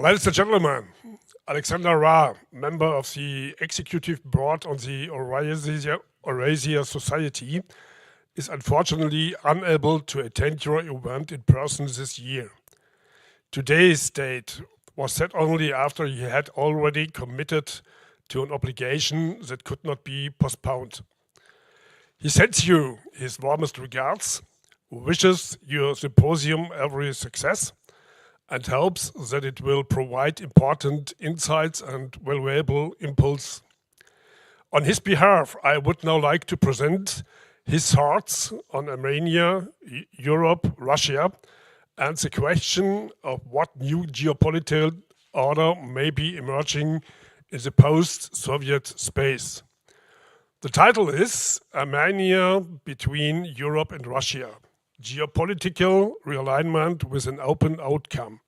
Ladies and gentlemen, Alexander Rahr, member of the Executive Board on the Eurasian Society, is unfortunately unable to attend your event in person this year. Today's date was set only after he had already committed to an obligation that could not be postponed. He sends you his warmest regards, wishes your symposium every success, and hopes that it will provide important insights and valuable impulse. On his behalf, I would now like to present his thoughts on Armenia, Europe, Russia, and the question of what new geopolitical order may be emerging in the post-Soviet space. The title is Armenia between Europe and Russia, Geopolitical Realignment with an Open Outcome.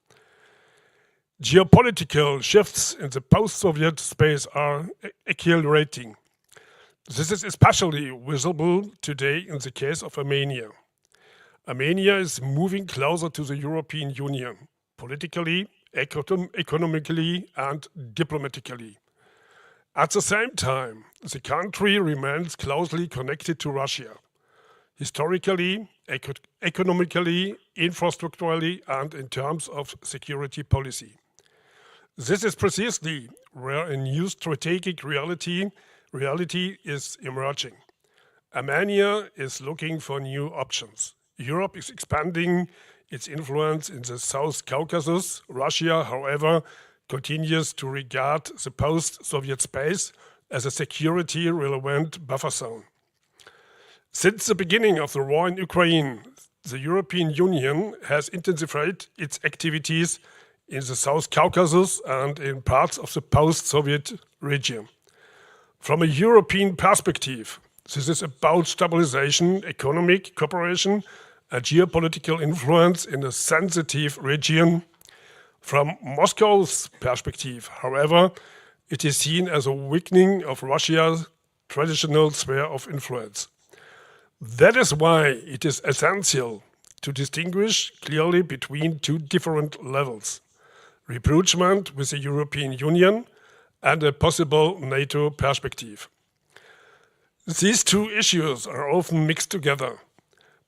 Geopolitical shifts in the post-Soviet space are accelerating. This is especially visible today in the case of Armenia. Armenia is moving closer to the European Union, politically, economically, and diplomatically. At the same time, the country remains closely connected to Russia, historically, economically, infrastructurally, and in terms of security policy. This is precisely where a new strategic reality is emerging. Armenia is looking for new options. Europe is expanding its influence in the South Caucasus. Russia, however, continues to regard the post-Soviet space as a security-relevant buffer zone. Since the beginning of the war in Ukraine, the European Union has intensified its activities in the South Caucasus and in parts of the post-Soviet region. From a European perspective, this is about stabilization, economic cooperation, and geopolitical influence in a sensitive region. From Moscow's perspective, however, it is seen as a weakening of Russia's traditional sphere of influence. That is why it is essential to distinguish clearly between two different levels: rapprochement with the European Union and a possible NATO perspective. These two issues are often mixed together,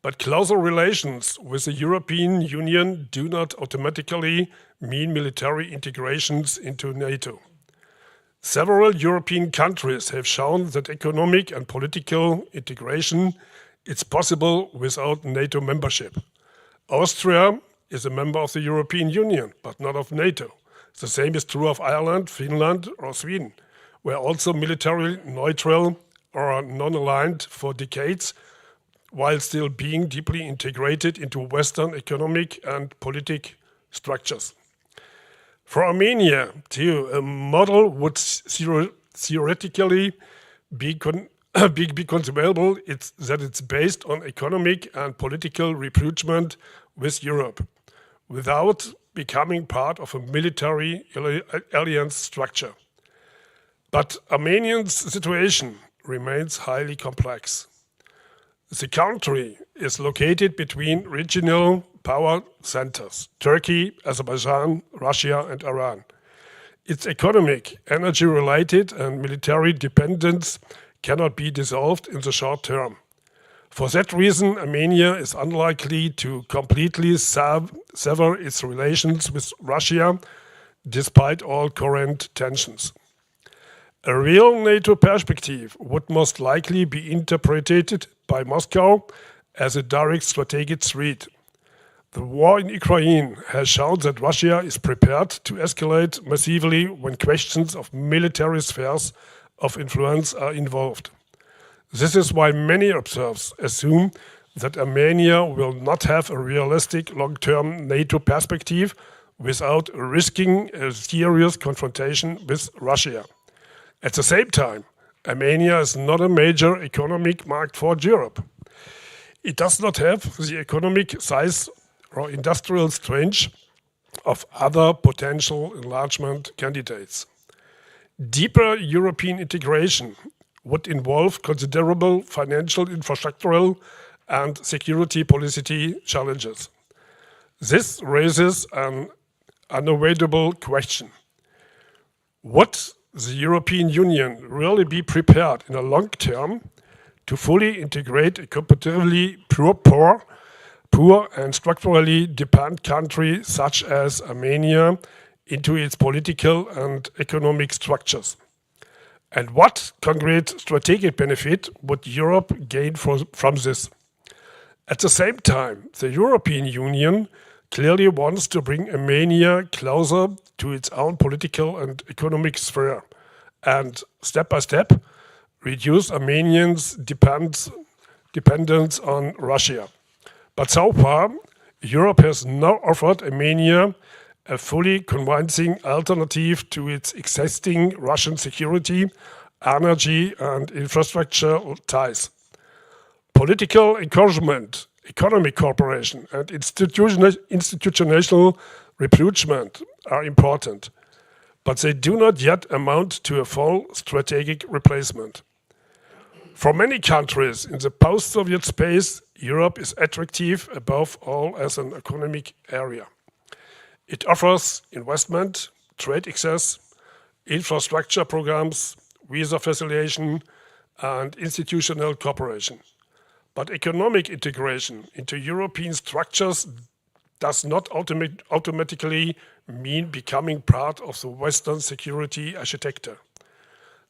but closer relations with the European Union do not automatically mean military integrations into NATO. Several European countries have shown that economic and political integration is possible without NATO membership. Austria is a member of the European Union, but not of NATO. The same is true of Ireland, Finland, or Sweden, where also militarily neutral or non-aligned for decades, while still being deeply integrated into Western economic and political structures. For Armenia, too, a model would theoretically be conceivable that it's based on economic and political rapprochement with Europe, without becoming part of a military alliance structure. But Armenia's situation remains highly complex. The country is located between regional power centers: Turkey, Azerbaijan, Russia, and Iran. Its economic, energy-related, and military dependence cannot be dissolved in the short term. For that reason, Armenia is unlikely to completely sever its relations with Russia, despite all current tensions. A real NATO perspective would most likely be interpreted by Moscow as a direct strategic threat. The war in Ukraine has shown that Russia is prepared to escalate massively when questions of military spheres of influence are involved. This is why many observers assume that Armenia will not have a realistic long-term NATO perspective without risking a serious confrontation with Russia. At the same time, Armenia is not a major economic market for Europe. It does not have the economic size or industrial strength of other potential enlargement candidates. Deeper European integration would involve considerable financial, infrastructural, and security policy challenges. This raises an unavoidable question. Would the European Union really be prepared in the long term to fully integrate a comparatively poor and structurally dependent country such as Armenia into its political and economic structures? And what concrete strategic benefit would Europe gain from this? At the same time, the European Union clearly wants to bring Armenia closer to its own political and economic sphere and, step by step, reduce Armenians' dependence on Russia. But so far, Europe has not offered Armenia a fully convincing alternative to its existing Russian security, energy and infrastructure ties. Political encouragement, economic cooperation and institutional rapprochement are important, but they do not yet amount to a full strategic replacement. For many countries in the post-Soviet space, Europe is attractive above all as an economic area. It offers investment, trade access, infrastructure programs, visa facilitation, and institutional cooperation. But economic integration into European structures does not automatically mean becoming part of the Western security architecture.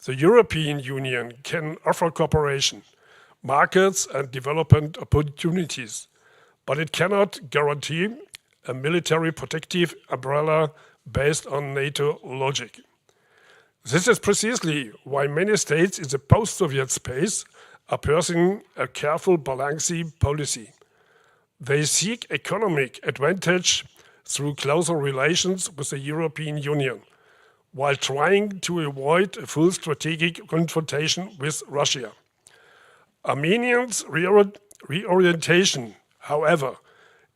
The European Union can offer cooperation, markets and development opportunities, but it cannot guarantee a military protective umbrella based on NATO logic. This is precisely why many states in the post-Soviet space are pursuing a careful balancing policy. They seek economic advantage through closer relations with the European Union, while trying to avoid a full strategic confrontation with Russia. Armenians' reorientation, however,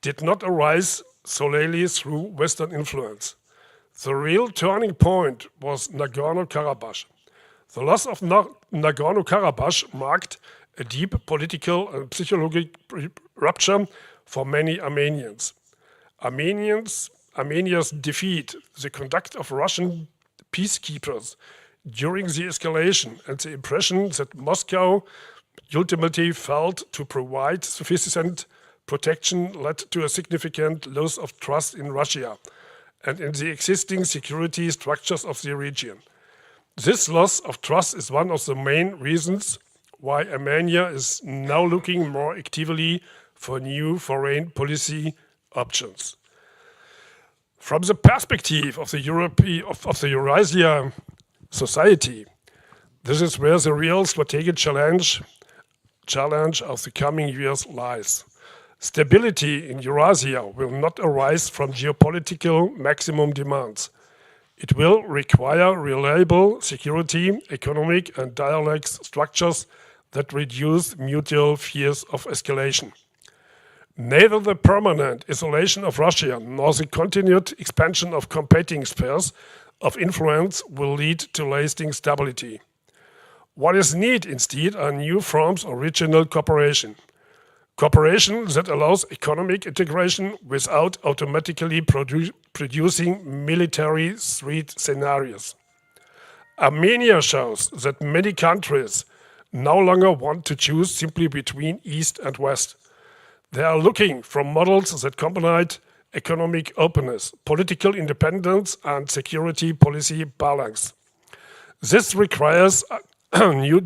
did not arise solely through Western influence. The real turning point was Nagorno-Karabakh. The loss of Nagorno-Karabakh marked a deep political and psychological rupture for many Armenians. Armenia's defeat, the conduct of Russian peacekeepers during the escalation, and the impression that Moscow ultimately failed to provide sufficient protection led to a significant loss of trust in Russia and in the existing security structures of the region. This loss of trust is one of the main reasons why Armenia is now looking more actively for new foreign policy options. From the perspective of the Eurasian society, this is where the real strategic challenge of the coming years lies. Stability in Eurasia will not arise from geopolitical maximum demands. It will require reliable security, economic and dialogue structures that reduce mutual fears of escalation. Neither the permanent isolation of Russia nor the continued expansion of competing spheres of influence will lead to lasting stability. What is needed instead are new forms of regional cooperation. Cooperation that allows economic integration without automatically producing military threat scenarios. Armenia shows that many countries no longer want to choose simply between East and West. They are looking for models that combine economic openness, political independence, and security policy balance. This requires new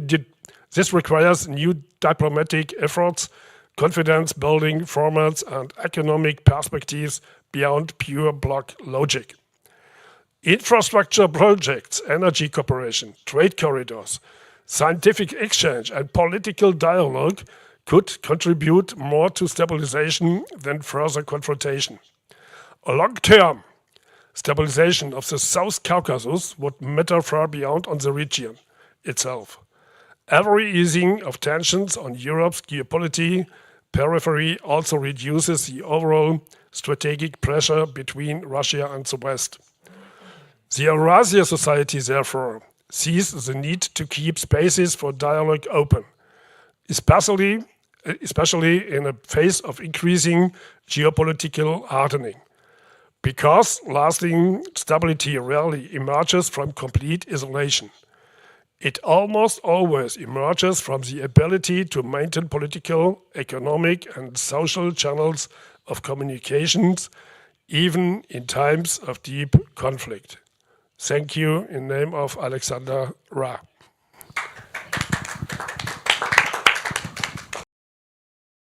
diplomatic efforts, confidence-building formats, and economic perspectives beyond pure bloc logic. Infrastructure projects, energy cooperation, trade corridors, scientific exchange, and political dialogue could contribute more to stabilization than further confrontation. A long-term stabilization of the South Caucasus would matter far beyond on the region itself. Every easing of tensions on Europe's geopolitical periphery also reduces the overall strategic pressure between Russia and the West. The Eurasian society, therefore, sees the need to keep spaces for dialogue open, especially in a phase of increasing geopolitical hardening. Because lasting stability rarely emerges from complete isolation. It almost always emerges from the ability to maintain political, economic, and social channels of communications, even in times of deep conflict. Thank you in name of Alexander Rahr.